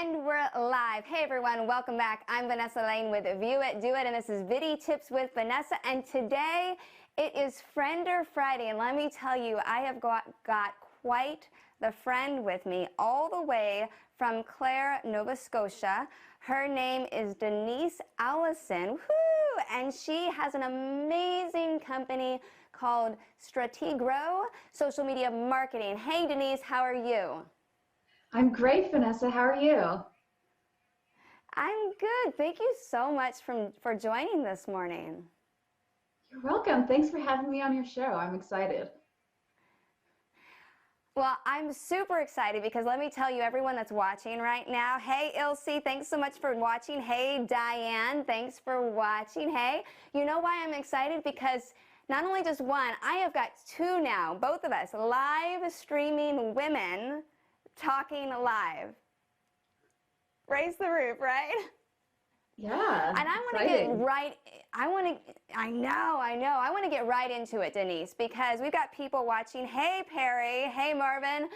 And we're live. Hey everyone, welcome back. I'm Vanessa Lane with View It, Do It, and this is Viddy Tips with Vanessa. And today it is Friender Friday, and let me tell you, I have got quite the friend with me all the way from Clare, Nova Scotia. Her name is Denise Alison, woo! And she has an amazing company called Strategro Social Media Marketing. Hey Denise, how are you? I'm great, Vanessa. How are you? I'm good. Thank you so much for joining this morning. You're welcome. Thanks for having me on your show. I'm excited. Well, I'm super excited because let me tell you, everyone that's watching right now, hey, Ilse, thanks so much for watching. Hey, Diane, thanks for watching. Hey, you know why I'm excited? Because not only just one, I have got two now, both of us, live streaming women talking live. Raise the roof, right? Yeah, And I want to get right, I want to get right into it, Denise, because we've got people watching. Hey, Perry. Hey, Marvin.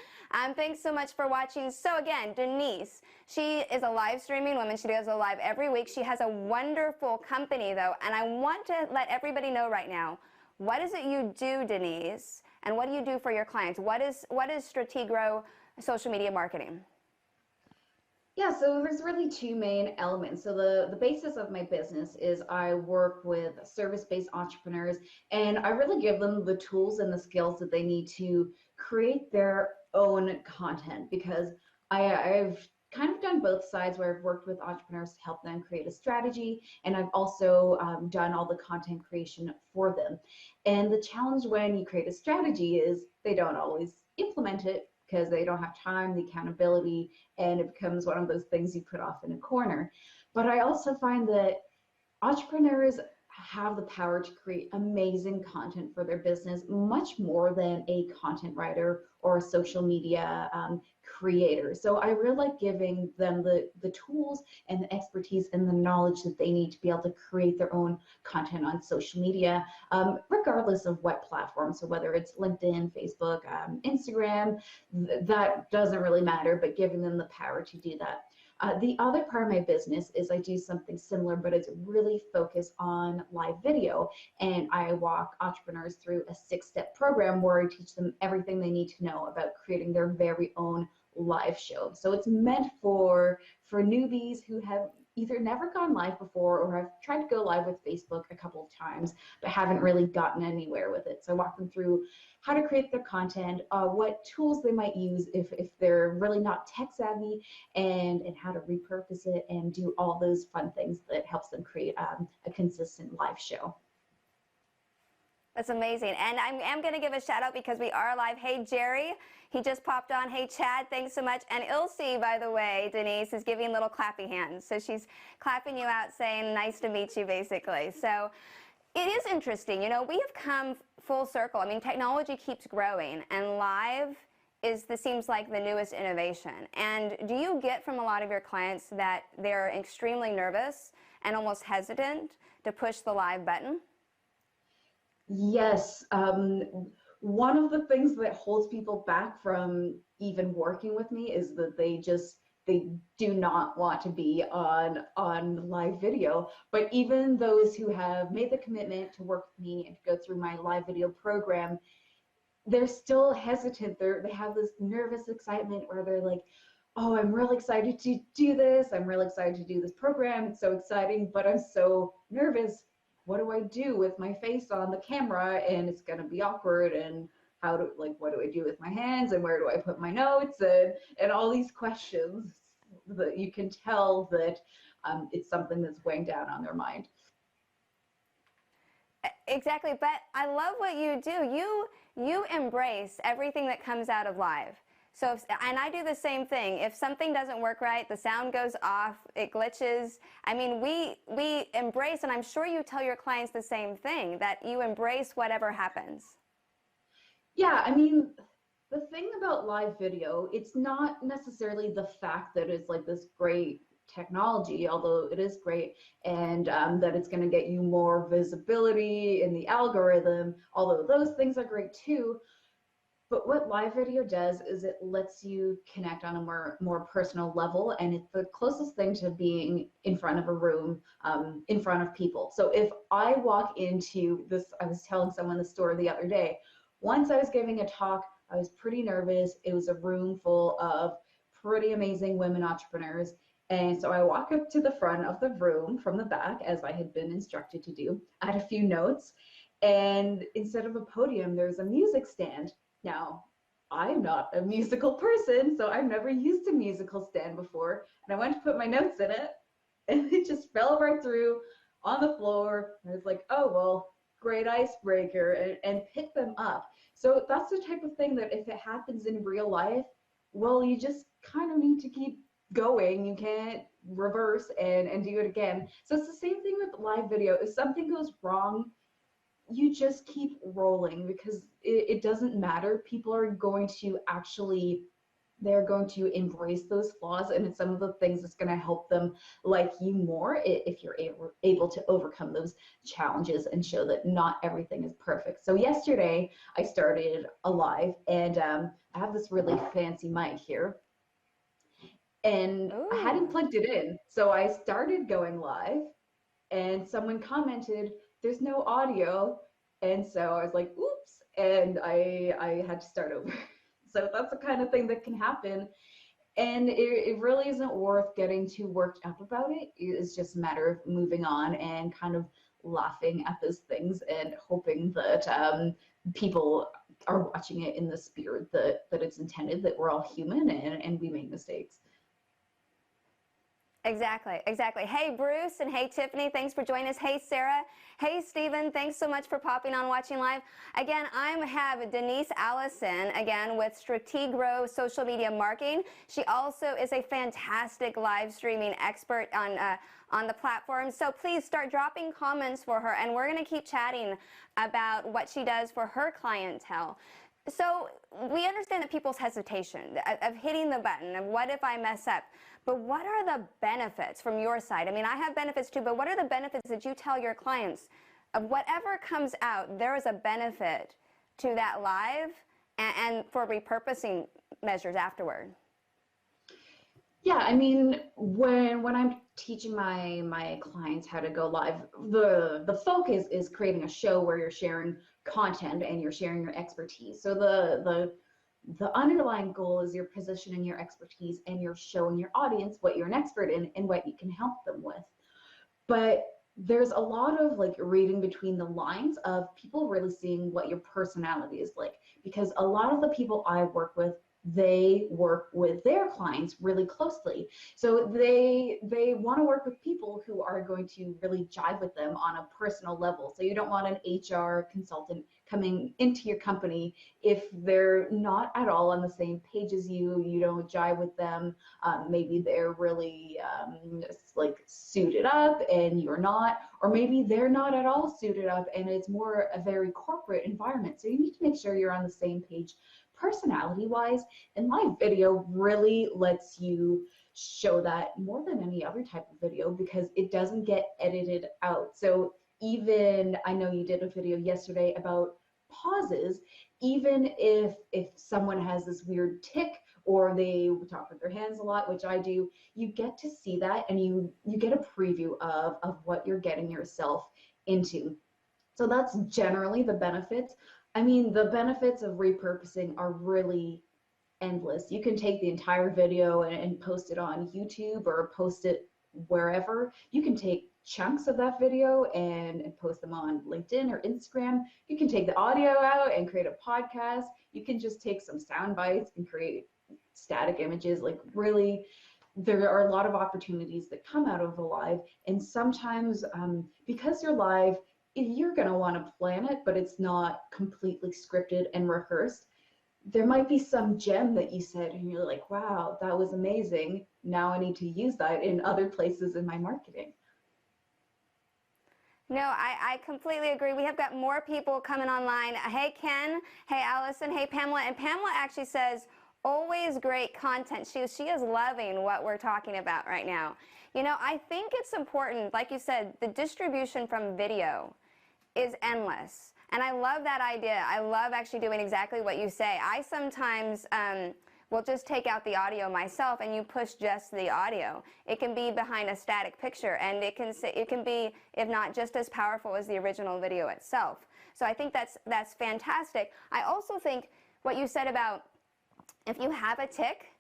Thanks so much for watching. So again, Denise, she is a live streaming woman. She does a live every week. She has a wonderful company, though, and I want to let everybody know right now, what is it you do, Denise, and what do you do for your clients? What is Strategro Social Media Marketing? Yeah, so there's really two main elements. So the basis of my business is I work with service-based entrepreneurs, and I really give them the tools and the skills that they need to create their own content, because I've kind of done both sides, where I've worked with entrepreneurs to help them create a strategy, and I've also done all the content creation for them. And the challenge when you create a strategy is they don't always implement it because they don't have time, the accountability, and it becomes one of those things you put off in a corner. But I also find that entrepreneurs have the power to create amazing content for their business, much more than a content writer or a social media creator. So I really like giving them the tools and the expertise and the knowledge that they need to be able to create their own content on social media, regardless of what platform. So whether it's LinkedIn, Facebook, Instagram, that doesn't really matter, but giving them the power to do that. The other part of my business is I do something similar, but it's really focused on live video. And I walk entrepreneurs through a 6-step program where I teach them everything they need to know about creating their very own live show. So it's meant for newbies who have either never gone live before or have tried to go live with Facebook a couple of times but haven't really gotten anywhere with it. So I walk them through how to create their content, what tools they might use if they're really not tech savvy, and how to repurpose it and do all those fun things that helps them create a consistent live show. That's amazing. And I am going to give a shout out because we are live. Hey, Jerry, he just popped on. Hey, Chad, thanks so much. And Ilse, by the way, Denise, is giving little clappy hands. So she's clapping you out saying, nice to meet you, basically. So it is interesting. You know, we have come full circle. I mean, technology keeps growing, and live seems like the newest innovation. And do you get from a lot of your clients that they're extremely nervous and almost hesitant to push the live button? Yes. One of the things that holds people back from even working with me is that they do not want to be on live video. But even those who have made the commitment to work with me and to go through my live video program, they're still hesitant. They have this nervous excitement where they're like, oh, I'm really excited to do this. I'm really excited to do this program. It's so exciting, but I'm so nervous. What do I do with my face on the camera? And it's going to be awkward. And what do I do with my hands? And where do I put my notes? And all these questions that you can tell that it's something that's weighing down on their mind. Exactly, but I love what you do. You embrace everything that comes out of live. So, and I do the same thing. If something doesn't work right, the sound goes off, it glitches. I mean, we embrace, and I'm sure you tell your clients the same thing, that you embrace whatever happens. Yeah, I mean, the thing about live video, it's not necessarily the fact that it's like this great technology, although it is great, and that it's going to get you more visibility in the algorithm, although those things are great too. But what live video does is it lets you connect on a more personal level, and it's the closest thing to being in front of a room, in front of people. So if I walk into this, I was telling someone the story the other day. Once I was giving a talk, I was pretty nervous. It was a room full of pretty amazing women entrepreneurs. And so I walk up to the front of the room from the back, as I had been instructed to do. I had a few notes, and instead of a podium, there's a music stand. Now, I'm not a musical person, so I've never used a musical stand before. And I went to put my notes in it, and it just fell right through on the floor. And I was like, oh, well, great icebreaker, and pick them up. So that's the type of thing that if it happens in real life, well, you just kind of need to keep going. You can't reverse and do it again. So it's the same thing with live video. If something goes wrong, you just keep rolling, because it doesn't matter. People are going to actually, they're going to embrace those flaws, and it's some of the things that's going to help them like you more if you're able to overcome those challenges and show that not everything is perfect. So yesterday I started a live, and I have this really fancy mic here, and I hadn't Ooh. plugged it in. So I started going live, and someone commented, "There's no audio." And so I was like, oops, and I had to start over. So that's the kind of thing that can happen. And it really isn't worth getting too worked up about it. It's just a matter of moving on and kind of laughing at those things and hoping that people are watching it in the spirit that it's intended, that we're all human and we make mistakes. Exactly, exactly. Hey, Bruce, and hey, Tiffany, thanks for joining us. Hey, Sarah. Hey, Stephen, thanks so much for popping on Watching Live. Again, I have Denise Alison, again, with Strategro Social Media Marketing. She also is a fantastic live streaming expert on the platform. So please start dropping comments for her, and we're going to keep chatting about what she does for her clientele. So we understand that people's hesitation of hitting the button, of what if I mess up? But what are the benefits from your side? I mean, I have benefits too, but what are the benefits that you tell your clients of whatever comes out, there is a benefit to that live and for repurposing measures afterward? Yeah, I mean, when I'm teaching my clients how to go live, the focus is creating a show where you're sharing content and you're sharing your expertise. So the underlying goal is you're positioning your expertise and you're showing your audience what you're an expert in and what you can help them with. But there's a lot of like reading between the lines of people really seeing what your personality is like, because a lot of the people I work with, they work with their clients really closely, so they want to work with people who are going to really jive with them on a personal level. So you don't want an HR consultant coming into your company if they're not at all on the same page as you don't jive with them. Maybe they're really like suited up and you're not, or maybe they're not at all suited up and it's more a very corporate environment. So you need to make sure you're on the same page personality wise, and live video really lets you show that more than any other type of video because it doesn't get edited out. So even, I know you did a video yesterday about pauses. Even if someone has this weird tic or they talk with their hands a lot, which I do, you get to see that and you get a preview of what you're getting yourself into. So that's generally the benefits. I mean, the benefits of repurposing are really endless. You can take the entire video and post it on YouTube or post it wherever. You can take chunks of that video and post them on LinkedIn or Instagram. You can take the audio out and create a podcast. You can just take some sound bites and create static images. Like really, there are a lot of opportunities that come out of the live. And sometimes because you're live, you're going to want to plan it, but it's not completely scripted and rehearsed. There might be some gem that you said and you're like, wow, that was amazing. Now I need to use that in other places in my marketing. No, I completely agree. We have got more people coming online. Hey, Ken. Hey, Allison. Hey, Pamela. And Pamela actually says, always great content. She is loving what we're talking about right now. You know, I think it's important, like you said, the distribution from video is endless. And I love that idea. I love actually doing exactly what you say. I sometimes will just take out the audio myself, and you push just the audio. It can be behind a static picture, and it can be, if not just as powerful as the original video itself. So I think that's fantastic. I also think what you said about if you have a tick,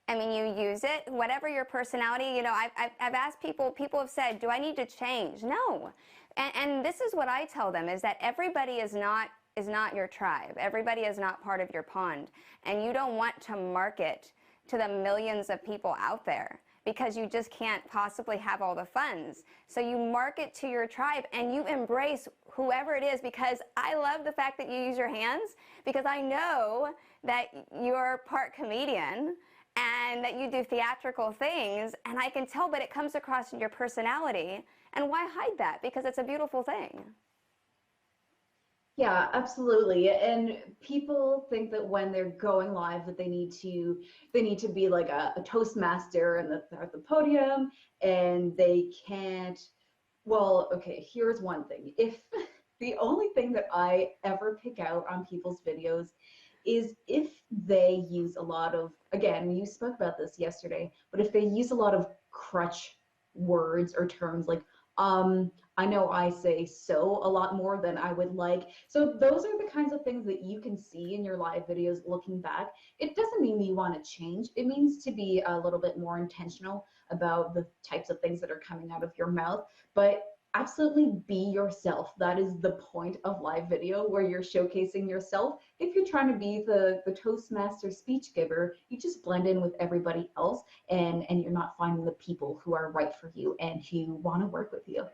I mean, you use it, whatever your personality, you know, I've asked people have said, do I need to change? No. And this is what I tell them, is that everybody is not your tribe. Everybody is not part of your pond. And you don't want to market to the millions of people out there, because you just can't possibly have all the funds. So you market to your tribe and you embrace whoever it is, because I love the fact that you use your hands, because I know that you're part comedian and that you do theatrical things, and I can tell, but it comes across in your personality. And why hide that? Because it's a beautiful thing. Yeah, absolutely. And people think that when they're going live that they need to be like a Toastmaster and that they're at the podium and they can't. Well, okay, here's one thing. If the only thing that I ever pick out on people's videos is if they use a lot of, again, you spoke about this yesterday, but if they use a lot of crutch words or terms like, I know I say so a lot more than I would like. So those are the kinds of things that you can see in your live videos looking back. It doesn't mean that you want to change. It means to be a little bit more intentional about the types of things that are coming out of your mouth. But absolutely be yourself. That is the point of live video, where you're showcasing yourself. If you're trying to be the Toastmaster speech giver, you just blend in with everybody else, and you're not finding the people who are right for you and who want to work with you.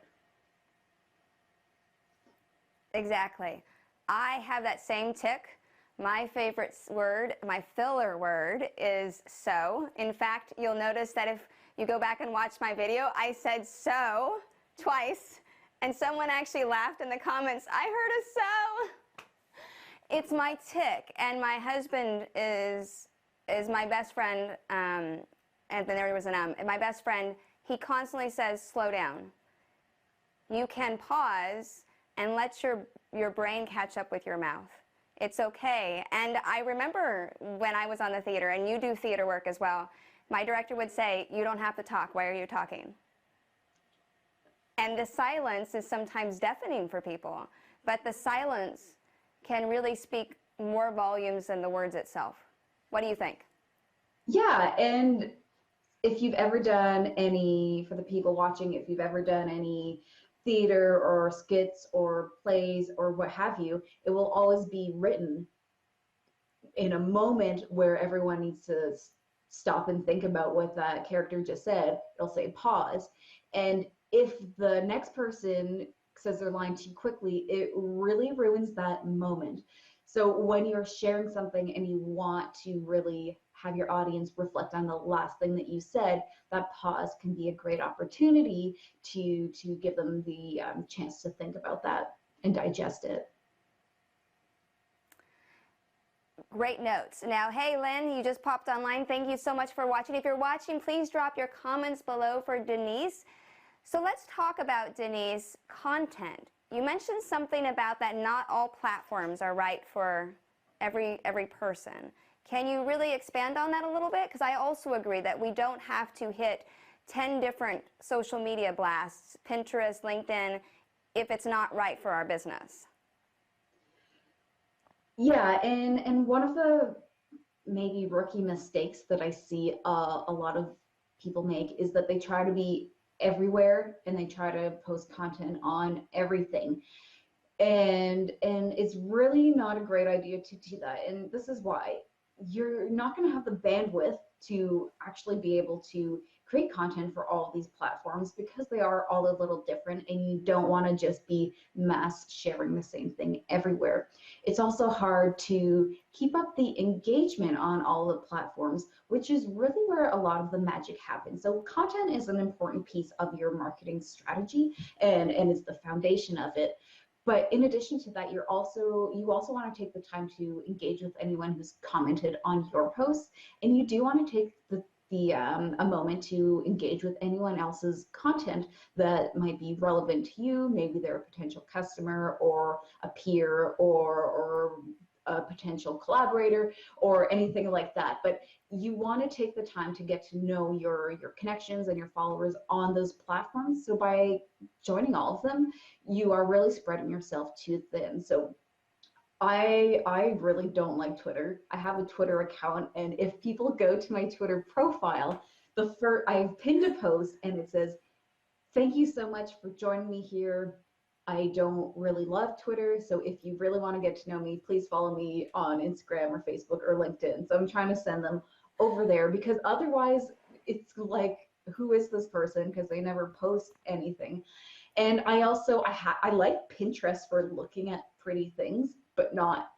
Exactly. I have that same tick. My favorite word, my filler word, is so. In fact, you'll notice that if you go back and watch my video, I said so twice, and someone actually laughed in the comments. I heard a so. It's my tick, and my husband is my best friend, and then there was an and my best friend, he constantly says, slow down. You can pause and let your brain catch up with your mouth. It's okay. And I remember when I was on the theater, and you do theater work as well, my director would say, you don't have to talk. Why are you talking? And the silence is sometimes deafening for people, but the silence can really speak more volumes than the words itself. What do you think? Yeah, and if you've ever done any, for the people watching, if you've ever done any theater or skits or plays or what have you, it will always be written in a moment where everyone needs to stop and think about what that character just said. It'll say pause. And if the next person says their line too quickly, it really ruins that moment. So when you're sharing something and you want to really have your audience reflect on the last thing that you said, that pause can be a great opportunity to give them the chance to think about that and digest it. Great notes. Now, hey, Lynn, you just popped online. Thank you so much for watching. If you're watching, please drop your comments below for Denise. So let's talk about, Denise, content. You mentioned something about that not all platforms are right for every person. Can you really expand on that a little bit? Because I also agree that we don't have to hit 10 different social media blasts, Pinterest, LinkedIn, if it's not right for our business. Yeah, and one of the maybe rookie mistakes that I see a lot of people make is that they try to be everywhere and they try to post content on everything. And it's really not a great idea to do that. And this is why. You're not going to have the bandwidth to actually be able to create content for all of these platforms, because they are all a little different, and you don't want to just be mass sharing the same thing everywhere. It's also hard to keep up the engagement on all the platforms, which is really where a lot of the magic happens. So content is an important piece of your marketing strategy, and it's the foundation of it. But in addition to that, you also want to take the time to engage with anyone who's commented on your posts, and you do want to take the a moment to engage with anyone else's content that might be relevant to you. Maybe they're a potential customer or a peer or a potential collaborator or anything like that. But you want to take the time to get to know your connections and your followers on those platforms. So by joining all of them, you are really spreading yourself too thin. So I really don't like Twitter. I have a Twitter account, and if people go to my Twitter profile, I've pinned a post and it says, "Thank you so much for joining me here. I don't really love Twitter, so if you really want to get to know me, please follow me on Instagram or Facebook or LinkedIn." So I'm trying to send them over there because otherwise it's like, who is this person? Because they never post anything. And I like Pinterest for looking at pretty things, but not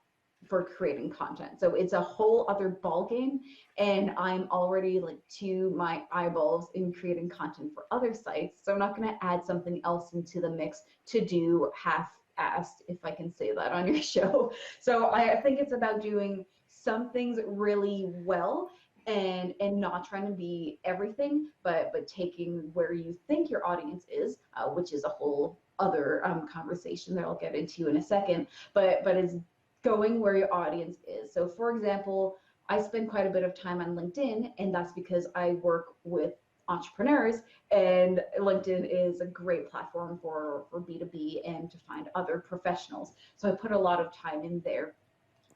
for creating content. So it's a whole other ball game, and I'm already like to my eyeballs in creating content for other sites. So I'm not going to add something else into the mix to do half-assed, if I can say that on your show. So I think it's about doing some things really well and not trying to be everything, but taking where you think your audience is, which is a whole other conversation that I'll get into in a second. But it's going where your audience is. So for example, I spend quite a bit of time on LinkedIn, and that's because I work with entrepreneurs, and LinkedIn is a great platform for B2B and to find other professionals. So I put a lot of time in there.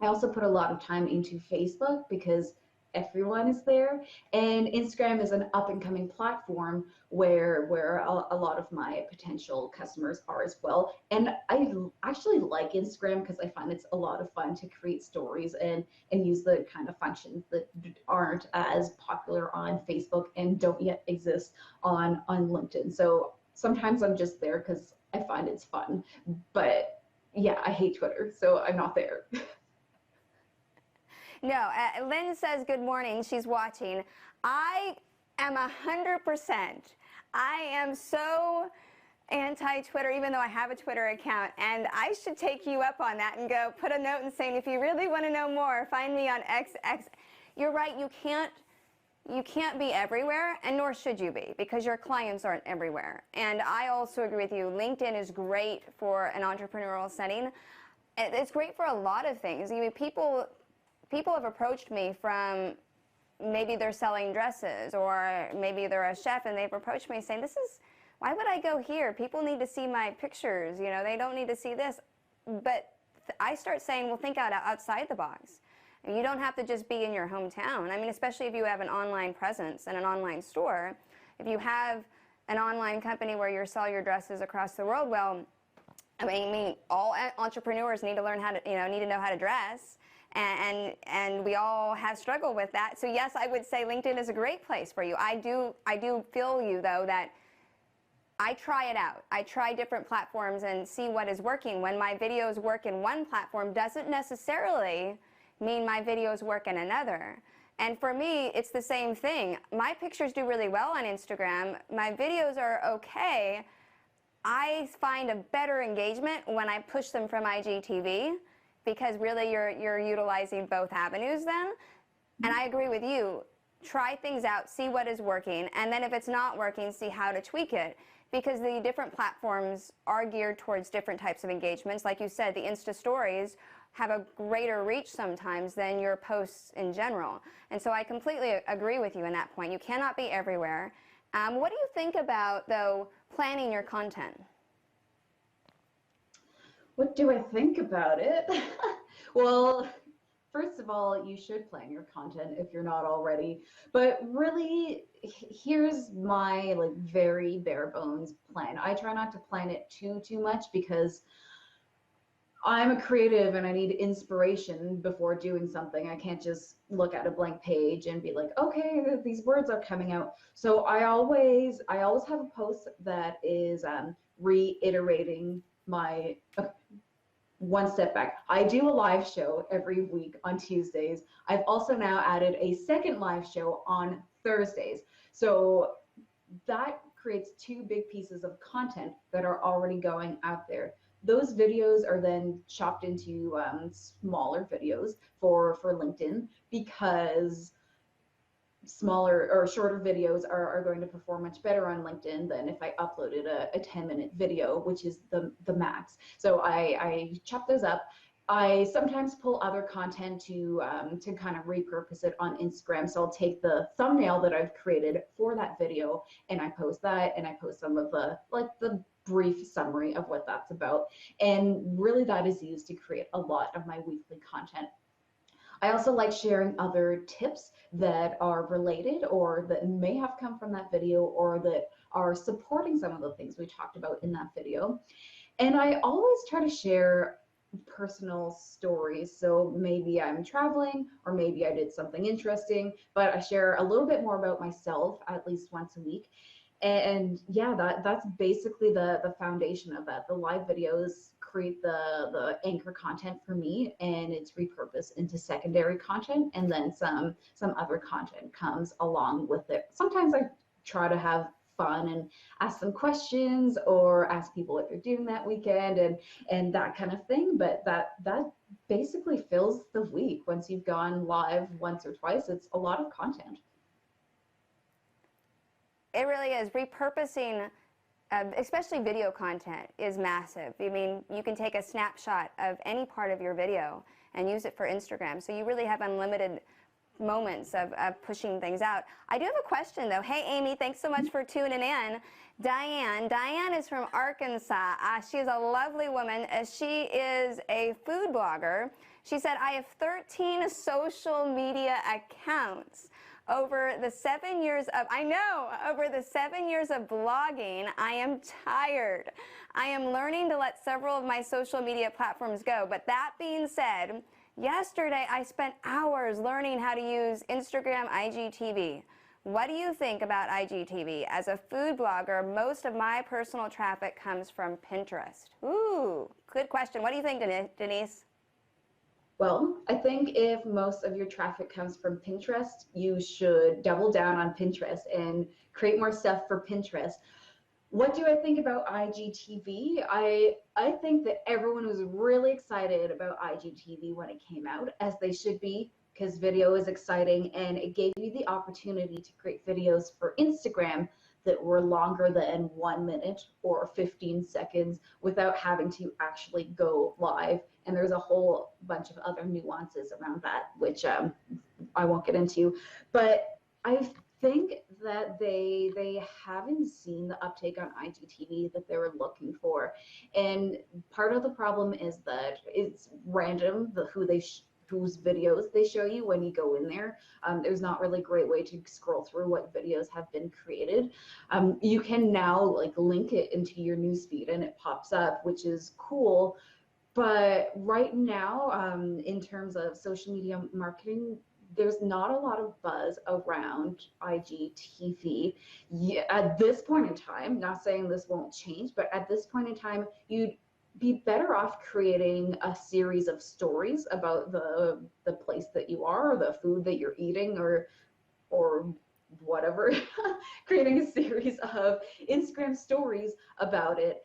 I also put a lot of time into Facebook because everyone is there, and Instagram is an up and coming platform where a lot of my potential customers are as well. And I actually like Instagram because I find it's a lot of fun to create stories and use the kind of functions that aren't as popular on Facebook and don't yet exist on LinkedIn. So sometimes I'm just there because I find it's fun, but yeah, I hate Twitter, so I'm not there. No, Lynn says good morning. She's watching. I am 100%. I am so anti-Twitter, even though I have a Twitter account, and I should take you up on that and go put a note and saying, if you really want to know more, find me on XX. You're right, you can't be everywhere, and nor should you be, because your clients aren't everywhere. And I also agree with you. LinkedIn is great for an entrepreneurial setting. It's great for a lot of things. I mean, people have approached me from, maybe they're selling dresses, or maybe they're a chef, and they've approached me saying, why would I go here? People need to see my pictures, they don't need to see this. But I start saying, well, think outside the box. You don't have to just be in your hometown. I mean, especially if you have an online presence and an online store. If you have an online company where you sell your dresses across the world, well, I mean, all entrepreneurs need to learn how to, need to know how to dress. And we all have struggled with that. So yes, I would say LinkedIn is a great place for you. I do feel you though that I try it out. I try different platforms and see what is working. When my videos work in one platform doesn't necessarily mean my videos work in another. And for me, it's the same thing. My pictures do really well on Instagram. My videos are okay. I find a better engagement when I push them from IGTV, because really you're utilizing both avenues then. And I agree with you. Try things out, see what is working, and then if it's not working, see how to tweak it. Because the different platforms are geared towards different types of engagements. Like you said, the Insta stories have a greater reach sometimes than your posts in general. And so I completely agree with you in that point. You cannot be everywhere. What do you think about, though, planning your content? What do I think about it? Well, first of all, you should plan your content if you're not already. But really, here's my like very bare bones plan. I try not to plan it too much because I'm a creative and I need inspiration before doing something. I can't just look at a blank page and be like, okay, these words are coming out. So I always have a post that is reiterating my one step back. I do a live show every week on Tuesdays. I've also now added a second live show on Thursdays. So that creates two big pieces of content that are already going out there. Those videos are then chopped into smaller videos for LinkedIn, because smaller or shorter videos are going to perform much better on LinkedIn than if I uploaded a 10-minute video, which is the max. So I chop those up. I sometimes pull other content to kind of repurpose it on Instagram. So I'll take the thumbnail that I've created for that video and I post that, and I post some of the brief summary of what that's about. And really that is used to create a lot of my weekly content. I also like sharing other tips that are related or that may have come from that video or that are supporting some of the things we talked about in that video. And I always try to share personal stories. So maybe I'm traveling or maybe I did something interesting, but I share a little bit more about myself at least once a week. And yeah, that's basically the foundation of that. The live videos create the anchor content for me, and it's repurposed into secondary content, and then some other content comes along with it. Sometimes I try to have fun and ask some questions or ask people what they're doing that weekend and that kind of thing, but that basically fills the week. Once you've gone live once or twice, it's a lot of content. It really is. Repurposing, especially video content, is massive. I mean, you can take a snapshot of any part of your video and use it for Instagram. So you really have unlimited moments of pushing things out. I do have a question, though. Hey, Amy, thanks so much for tuning in. Diane is from Arkansas. She is a lovely woman. She is a food blogger. She said, I have 13 social media accounts. Over the 7 years of, over the 7 years of blogging, I am tired. I am learning to let several of my social media platforms go. But that being said, yesterday I spent hours learning how to use Instagram IGTV. What do you think about IGTV? As a food blogger, most of my personal traffic comes from Pinterest. Ooh, good question. What do you think, Denise? Well, I think if most of your traffic comes from Pinterest, you should double down on Pinterest and create more stuff for Pinterest. What do I think about IGTV? I think that everyone was really excited about IGTV when it came out, as they should be, because video is exciting and it gave you the opportunity to create videos for Instagram that were longer than 1 minute or 15 seconds without having to actually go live. And there's a whole bunch of other nuances around that, which I won't get into. But I think that they haven't seen the uptake on IGTV that they were looking for. And part of the problem is that it's random, whose videos they show you when you go in there. There's not really a great way to scroll through what videos have been created. You can now link it into your newsfeed and it pops up, which is cool. But right now, in terms of social media marketing, there's not a lot of buzz around IGTV. At this point in time, not saying this won't change, but at this point in time, you'd be better off creating a series of stories about the place that you are, or the food that you're eating, or whatever. Creating a series of Instagram stories about it,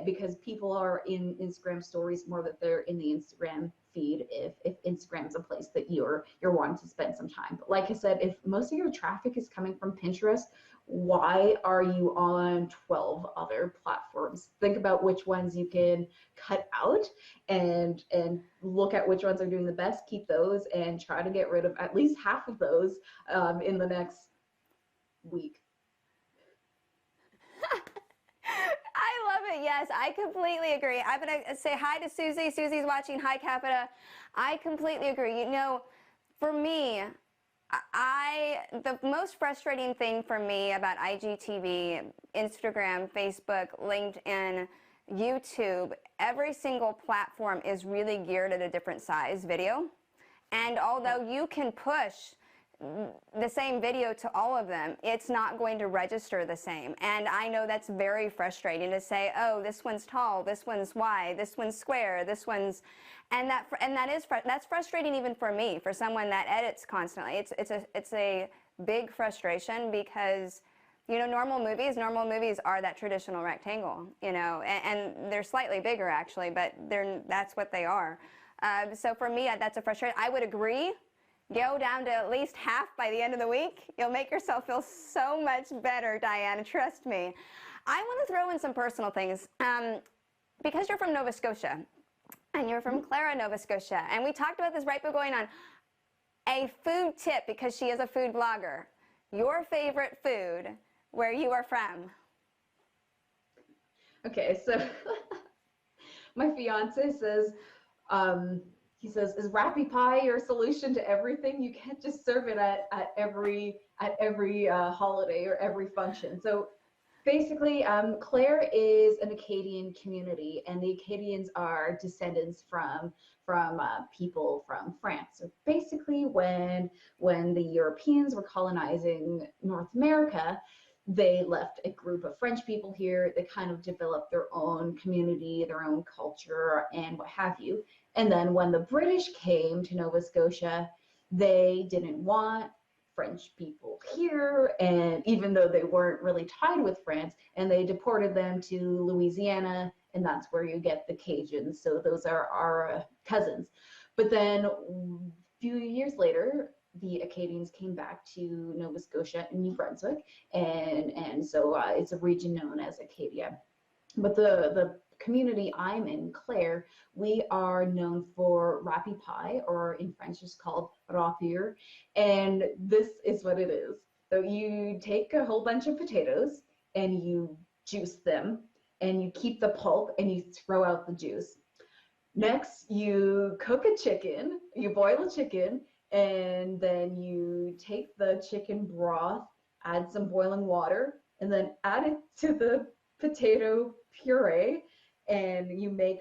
because people are in Instagram stories more than they're in the Instagram feed if Instagram's a place that you're wanting to spend some time. But like I said, if most of your traffic is coming from Pinterest, why are you on 12 other platforms? Think about which ones you can cut out and look at which ones are doing the best, keep those, and try to get rid of at least half of those in the next week. I love it. Yes, I completely agree. I'm going to say hi to Susie. Susie's watching. Hi, Capita. I completely agree. You know, for me, the most frustrating thing for me about IGTV, Instagram, Facebook, LinkedIn, YouTube, every single platform is really geared at a different size video. And although you can push the same video to all of them, it's not going to register the same. And I know that's very frustrating to say, oh, this one's tall, this one's wide, this one's square, this one's, that's frustrating even for me, for someone that edits constantly. It's a big frustration because, you know, normal movies are that traditional rectangle, you know, and they're slightly bigger actually, but that's what they are. So for me, that's a frustration. I would agree go down to at least half by the end of the week, you'll make yourself feel so much better, Diane. Trust me. I want to throw in some personal things. Because you're from Nova Scotia, and you're from Clara, Nova Scotia, and we talked about this right before going on, a food tip, because she is a food blogger. Your favorite food where you are from? Okay, so my fiance says, he says, is Rappy Pie your solution to everything? You can't just serve it at every holiday or every function. So basically, Clare is an Acadian community, and the Acadians are descendants from people from France. So basically, when the Europeans were colonizing North America, they left a group of French people here. They kind of developed their own community, their own culture, and what have you. And then when the British came to Nova Scotia, they didn't want French people here, and even though they weren't really tied with France, and they deported them to Louisiana, and that's where you get the Cajuns. So those are our cousins. But then a few years later, the Acadians came back to Nova Scotia and New Brunswick, and so it's a region known as Acadia. But the community I'm in, Clare, we are known for Rappy Pie, or in French it's called rapure, and this is what it is. So you take a whole bunch of potatoes and you juice them, and you keep the pulp and you throw out the juice. Next, you cook a chicken, you boil a chicken, and then you take the chicken broth, add some boiling water, and then add it to the potato puree, and you make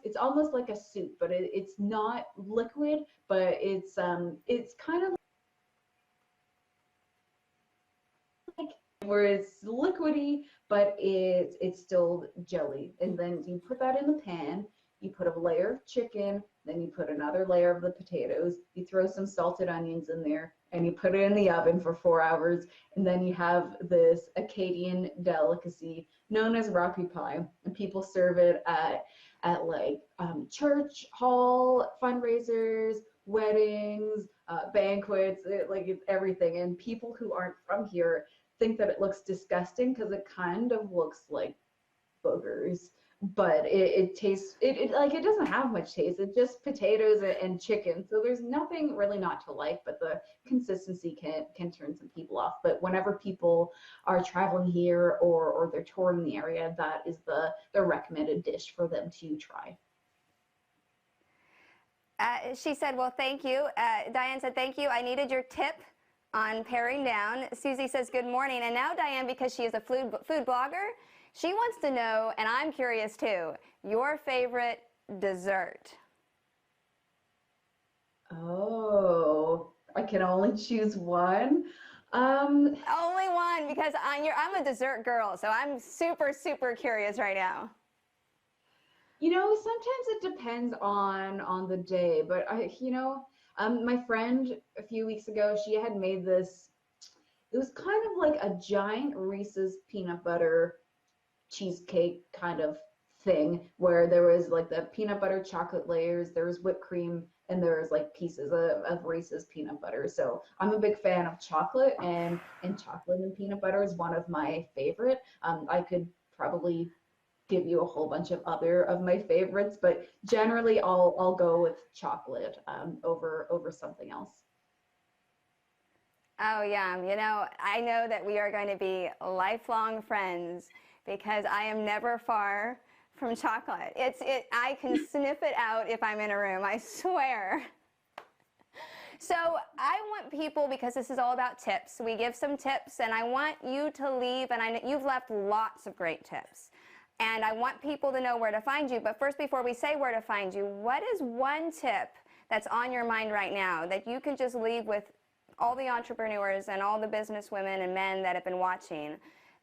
it's almost like a soup, but it's not liquid, but it's kind of like where it's liquidy, but it's still jelly. And then you put that in the pan, you put a layer of chicken, then you put another layer of the potatoes, you throw some salted onions in there, and you put it in the oven for 4 hours, and then you have this Acadian delicacy known as Rappy Pie, and people serve it at like church hall fundraisers, weddings, banquets, it's everything. And people who aren't from here think that it looks disgusting because it kind of looks like boogers, but it tastes like it doesn't have much taste. It's just potatoes and chicken, so there's nothing really not to like, but the consistency can turn some people off. But whenever people are traveling here or they're touring the area, that is the recommended dish for them to try. She said, well, thank you. Diane said, thank you. I needed your tip on paring down. Susie says, good morning. And now Diane, because she is a food blogger, she wants to know, and I'm curious too, your favorite dessert. Oh, I can only choose one. Only one, because I'm a dessert girl, so I'm super, super curious right now. Sometimes it depends on the day, but my friend a few weeks ago, she had made this. It was kind of like a giant Reese's peanut butter cheesecake kind of thing, where there was like the peanut butter chocolate layers, there was whipped cream, and there was like pieces of Reese's peanut butter. So I'm a big fan of chocolate, and chocolate and peanut butter is one of my favorite. I could probably give you a whole bunch of other of my favorites, but generally I'll go with chocolate over something else. Oh yeah, I know that we are going to be lifelong friends because I am never far from chocolate. I can sniff it out if I'm in a room, I swear. So I want people, because this is all about tips, we give some tips, and I want you to leave, and I know you've left lots of great tips. And I want people to know where to find you. But first, before we say where to find you, what is one tip that's on your mind right now that you can just leave with all the entrepreneurs and all the business women and men that have been watching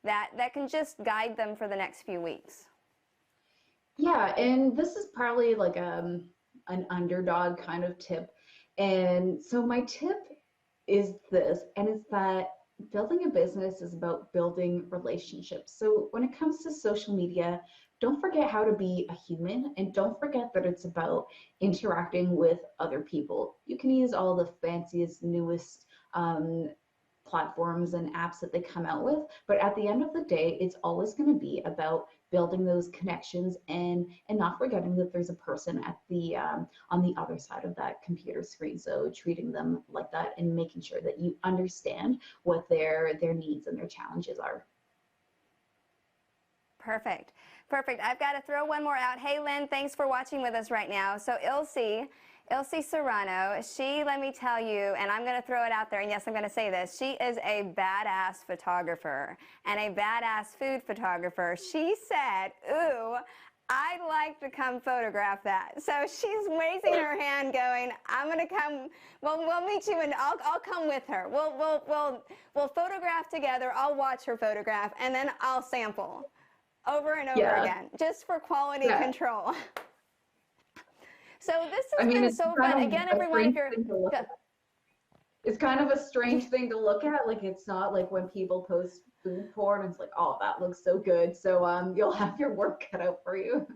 that can just guide them for the next few weeks? Yeah, and this is probably like an underdog kind of tip. And so my tip is this, and it's that building a business is about building relationships. So when it comes to social media, don't forget how to be a human and don't forget that it's about interacting with other people. You can use all the fanciest, newest platforms and apps that they come out with, but at the end of the day, it's always going to be about building those connections and not forgetting that there's a person at the on the other side of that computer screen. So treating them like that and making sure that you understand what their needs and their challenges are. Perfect. Perfect. I've got to throw one more out. Hey, Lynn, thanks for watching with us right now. So Ilse Serrano, she, let me tell you, and I'm going to throw it out there, and yes, I'm going to say this, she is a badass photographer and a badass food photographer. She said, ooh, I'd like to come photograph that. So she's raising her hand going, I'm going to come, well, we'll meet you and I'll come with her. We'll photograph together. I'll watch her photograph and then I'll sample over and over again, just for quality control. So this has been so fun. Again, everyone, if you're... It's kind of a strange thing to look at. Like, it's not like when people post food porn, it's like, oh, that looks so good. So you'll have your work cut out for you.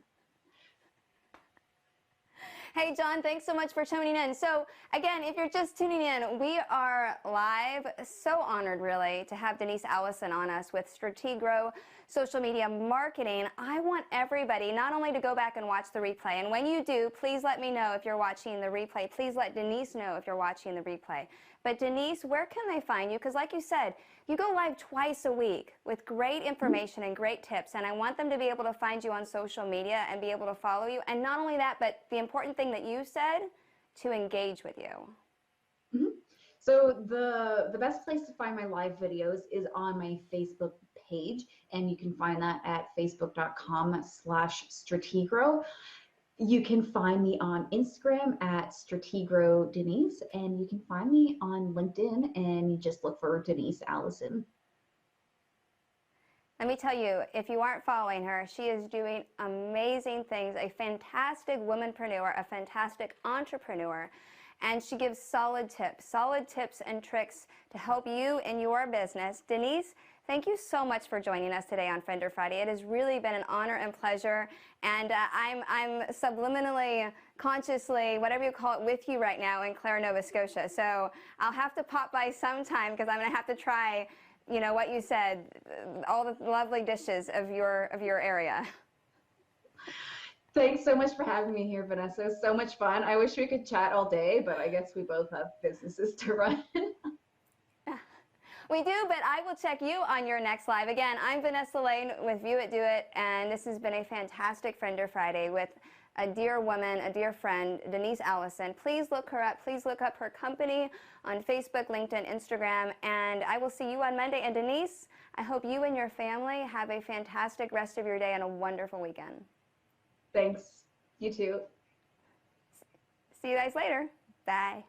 Hey, John, thanks so much for tuning in. So, again, if you're just tuning in, we are live. So honored, really, to have Denise Alison on us with Strategro Social Media Marketing. I want everybody not only to go back and watch the replay, and when you do, please let me know if you're watching the replay. Please let Denise know if you're watching the replay. But Denise, where can they find you? Because like you said, you go live twice a week with great information and great tips, and I want them to be able to find you on social media and be able to follow you. And not only that, but the important thing that you said, to engage with you. Mm-hmm. So the best place to find my live videos is on my Facebook page, and you can find that at facebook.com/Strategro. You can find me on Instagram at Strategro Denise, and you can find me on LinkedIn, and you just look for Denise Alison. Let me tell you, if you aren't following her, she is doing amazing things, a fantastic womanpreneur, a fantastic entrepreneur, and she gives solid tips and tricks to help you in your business. Denise, thank you so much for joining us today on Fender Friday. It has really been an honor and pleasure, and I'm subliminally, consciously, whatever you call it, with you right now in Clare, Nova Scotia. So I'll have to pop by sometime because I'm going to have to try, you know, what you said, all the lovely dishes of your area. Thanks so much for having me here, Vanessa. It was so much fun. I wish we could chat all day, but I guess we both have businesses to run. We do, but I will check you on your next live. Again, I'm Vanessa Lane with View It, Do It, and this has been a fantastic Fender Friday with a dear woman, a dear friend, Denise Alison. Please look her up. Please look up her company on Facebook, LinkedIn, Instagram, and I will see you on Monday. And Denise, I hope you and your family have a fantastic rest of your day and a wonderful weekend. Thanks. You too. See you guys later. Bye.